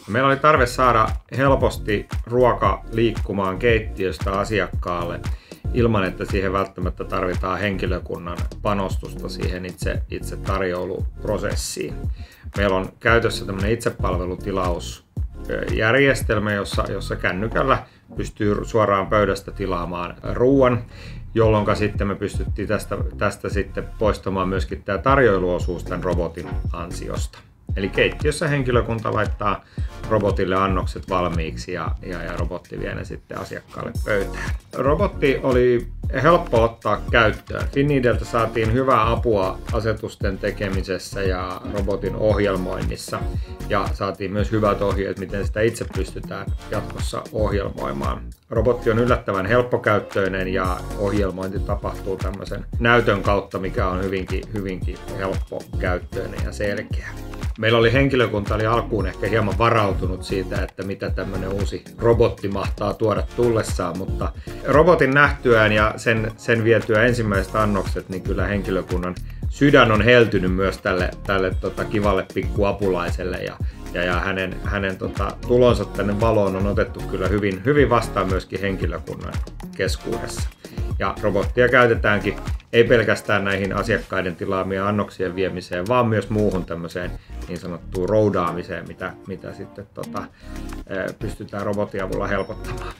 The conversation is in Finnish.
Meillä oli tarve saada helposti ruoka liikkumaan keittiöstä asiakkaalle ilman, että siihen välttämättä tarvitaan henkilökunnan panostusta siihen itse tarjouluprosessiin. Meillä on käytössä tämmöinen itsepalvelutilausjärjestelmä, jossa kännykällä pystyy suoraan pöydästä tilaamaan ruoan, jolloin sitten me pystyttiin tästä sitten poistamaan myöskin tämä tarjoiluosuus tämän robotin ansiosta. Eli keittiössä henkilökunta laittaa robotille annokset valmiiksi ja robotti vie ne sitten asiakkaalle pöytään. Robotti oli helppo ottaa käyttöön. Finnideltä saatiin hyvää apua asetusten tekemisessä ja robotin ohjelmoinnissa ja saatiin myös hyvät ohjeet, miten sitä itse pystytään jatkossa ohjelmoimaan. Robotti on yllättävän helppokäyttöinen ja ohjelmointi tapahtuu tämmöisen näytön kautta, mikä on hyvinkin helppokäyttöinen ja selkeä. Meillä oli henkilökunta alkuun ehkä hieman varautunut siitä, että mitä tämmöinen uusi robotti mahtaa tuoda tullessaan, mutta robotin nähtyään ja sen vietyä ensimmäiset annokset, niin kyllä henkilökunnan sydän on heltynyt myös tälle kivalle pikkuapulaiselle ja hänen tulonsa tänne valoon on otettu kyllä hyvin vastaan myöskin henkilökunnan keskuudessa. Ja robottia käytetäänkin ei pelkästään näihin asiakkaiden tilaamien annoksien viemiseen, vaan myös muuhun tämmöiseen niin sanottuun roudaamiseen, mitä sitten pystytään robotin avulla helpottamaan.